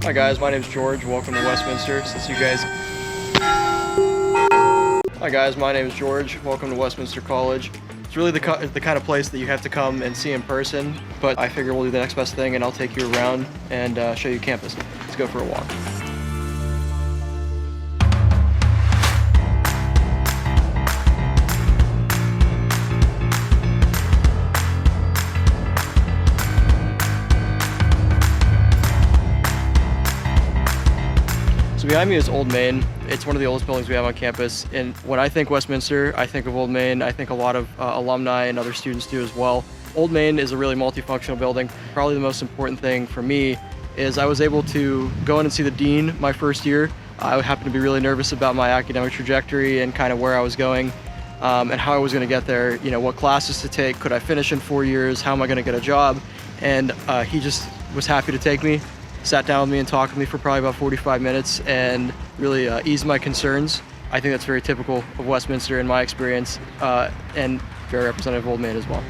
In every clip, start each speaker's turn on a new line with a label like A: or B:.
A: Hi guys, my name's George. Welcome to Westminster. Hi guys, my name is George. Welcome to Westminster College. It's really the kind of place that you have to come and see in person, but I figure we'll do the next best thing and I'll take you around and show you campus. Let's go for a walk. So behind me is Old Main. It's one of the oldest buildings we have on campus. And when I think Westminster, I think of Old Main. I think a lot of alumni and other students do as well. Old Main is a really multifunctional building. Probably the most important thing for me is I was able to go in and see the dean my first year. I happened to be really nervous about my academic trajectory and kind of where I was going and how I was going to get there. You know, what classes to take, could I finish in 4 years, how am I going to get a job? And he just was happy to take me. Sat down with me and talked with me for probably about 45 minutes and really eased my concerns. I think that's very typical of Westminster in my experience and very representative of Old Main as well.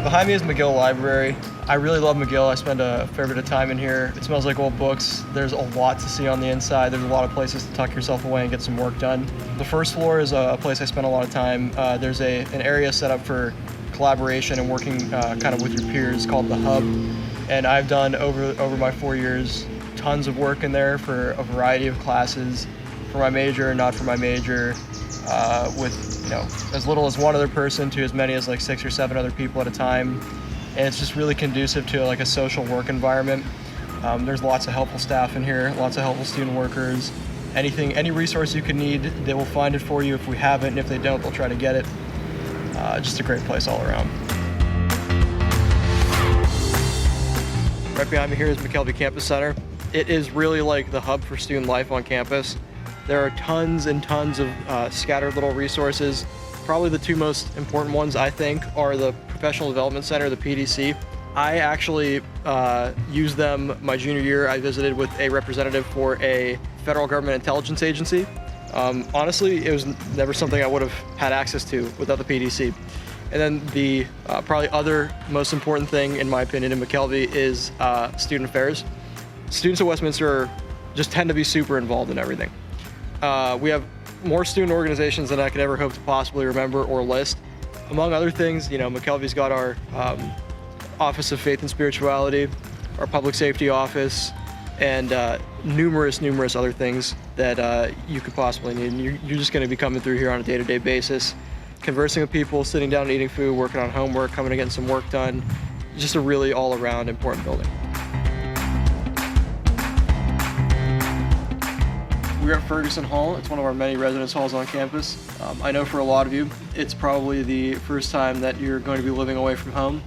A: Behind me is McGill Library. I really love McGill. I spend a fair bit of time in here. It smells like old books. There's a lot to see on the inside. There's a lot of places to tuck yourself away and get some work done. The first floor is a place I spend a lot of time. There's an area set up for collaboration and working kind of with your peers called the Hub. And I've done over my 4 years tons of work in there for a variety of classes, for my major, not for my major, with as little as one other person to as many as like 6 or 7 other people at a time. And it's just really conducive to like a social work environment. There's lots of helpful staff in here, lots of helpful student workers. Any resource you could need, they will find it for you if we have it, and if they don't, they'll try to get it. Just a great place all around. Right behind me here is McKelvey Campus Center. It is really like the hub for student life on campus. There are tons and tons of scattered little resources. Probably the two most important ones, I think, are the Professional Development Center, the PDC. I actually used them my junior year. I visited with a representative for a federal government intelligence agency. Honestly, it was never something I would have had access to without the PDC. And then the probably other most important thing, in my opinion, in McKelvey is student affairs. Students at Westminster just tend to be super involved in everything. We have more student organizations than I could ever hope to possibly remember or list. Among other things, McKelvey's got our Office of Faith and Spirituality, our Public Safety Office, and numerous other things that you could possibly need. And you're just going to be coming through here on a day-to-day basis, conversing with people, sitting down and eating food, working on homework, coming and getting some work done. Just a really all-around important building. We're at Ferguson Hall. It's one of our many residence halls on campus. I know for a lot of you, it's probably the first time that you're going to be living away from home.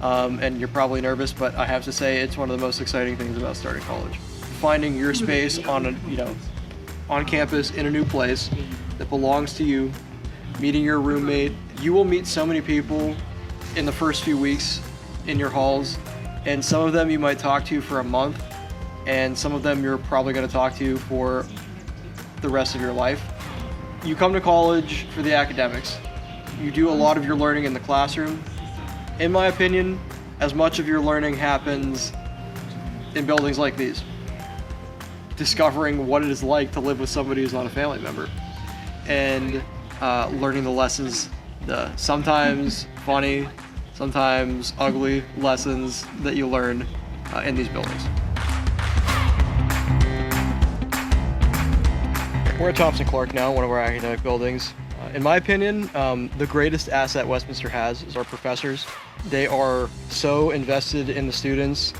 A: And you're probably nervous, but I have to say it's one of the most exciting things about starting college. Finding your space on campus in a new place that belongs to you, meeting your roommate. You will meet so many people in the first few weeks in your halls, and some of them you might talk to for a month, and some of them you're probably going to talk to for the rest of your life. You come to college for the academics. You do a lot of your learning in the classroom. In my opinion, as much of your learning happens in buildings like these. Discovering what it is like to live with somebody who's not a family member. And learning the lessons, the sometimes funny, sometimes ugly lessons that you learn in these buildings. We're at Thompson Clark now, one of our academic buildings. In my opinion, the greatest asset Westminster has is our professors. They are so invested in the students.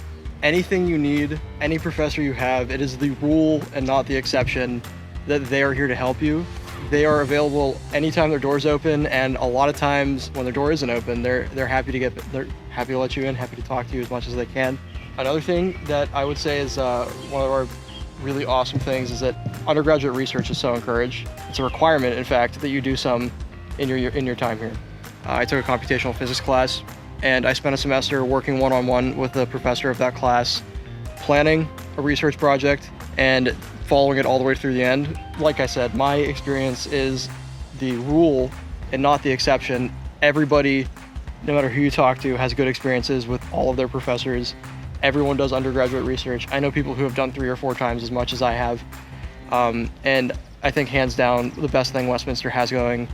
A: Anything you need, any professor you have, it is the rule and not the exception that they are here to help you. They are available anytime their door's open, and a lot of times when their door isn't open, they're happy to let you in, happy to talk to you as much as they can. Another thing that I would say is one of our really awesome things is that undergraduate research is so encouraged. It's a requirement, in fact, that you do some in your time here. I took a computational physics class, and I spent a semester working one-on-one with the professor of that class, planning a research project and following it all the way through the end. Like I said, my experience is the rule and not the exception. Everybody no matter who you talk to, has good experiences with all of their professors. Everyone does undergraduate research. I know people who have done 3 or 4 times as much as I have. And I think hands down, the best thing Westminster has going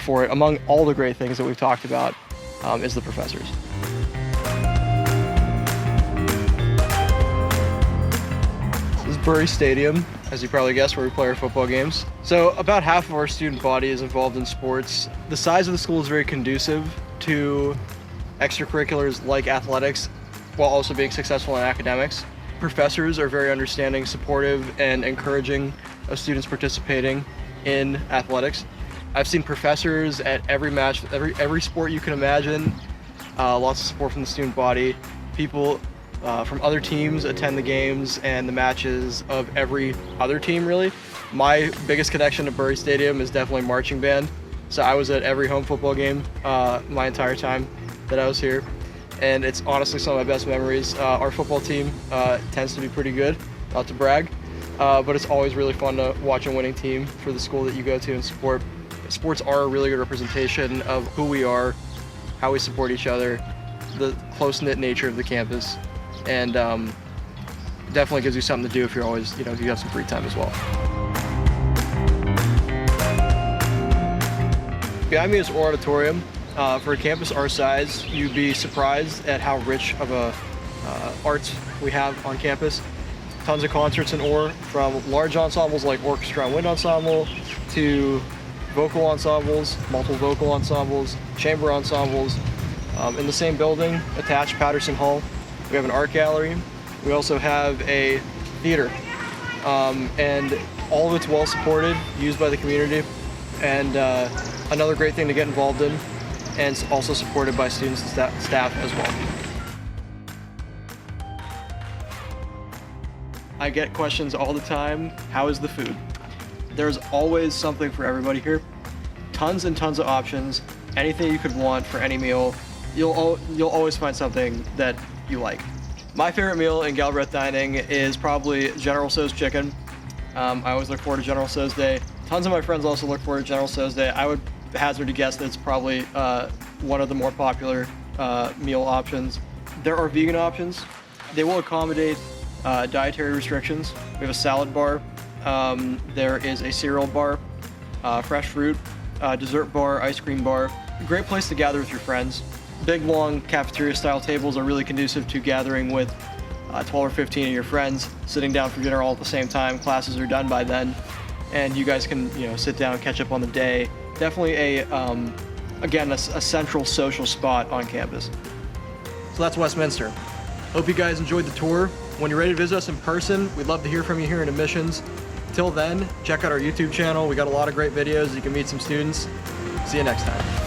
A: for it, among all the great things that we've talked about, is the professors. This is Brewery Stadium, as you probably guessed, where we play our football games. So about half of our student body is involved in sports. The size of the school is very conducive to extracurriculars like athletics, while also being successful in academics. Professors are very understanding, supportive, and encouraging of students participating in athletics. I've seen professors at every match, every sport you can imagine. Lots of support from the student body. People from other teams attend the games and the matches of every other team, really. My biggest connection to Brewery Stadium is definitely marching band. So I was at every home football game my entire time that I was here. And it's honestly some of my best memories. Our football team tends to be pretty good, not to brag, but it's always really fun to watch a winning team for the school that you go to and support. Sports are a really good representation of who we are, how we support each other, the close-knit nature of the campus, and definitely gives you something to do if you're always, if you have some free time as well. Behind me is Auditorium. For a campus our size, you'd be surprised at how rich of a arts we have on campus. Tons of concerts in OR, from large ensembles like orchestra and wind ensemble to vocal ensembles, multiple vocal ensembles, chamber ensembles. In the same building, attached Ferguson Hall, we have an art gallery. We also have a theater, and all of it's well supported, used by the community, and another great thing to get involved in, and also supported by students and staff as well. I get questions all the time, how is the food? There's always something for everybody here. Tons and tons of options, anything you could want for any meal. You'll always find something that you like. My favorite meal in Galbraith dining is probably General Tso's chicken. I always look forward to General Tso's Day. Tons of my friends also look forward to General Tso's Day. I would hazard to guess that it's probably one of the more popular meal options. There are vegan options. They will accommodate dietary restrictions. We have a salad bar. There is a cereal bar, fresh fruit, dessert bar, ice cream bar. Great place to gather with your friends. Big, long cafeteria-style tables are really conducive to gathering with 12 or 15 of your friends, sitting down for dinner all at the same time. Classes are done by then, and you guys can sit down and catch up on the day. Definitely again, a central social spot on campus. So that's Westminster. Hope you guys enjoyed the tour. When you're ready to visit us in person, we'd love to hear from you here in admissions. Till then, check out our YouTube channel. We got a lot of great videos. You can meet some students. See you next time.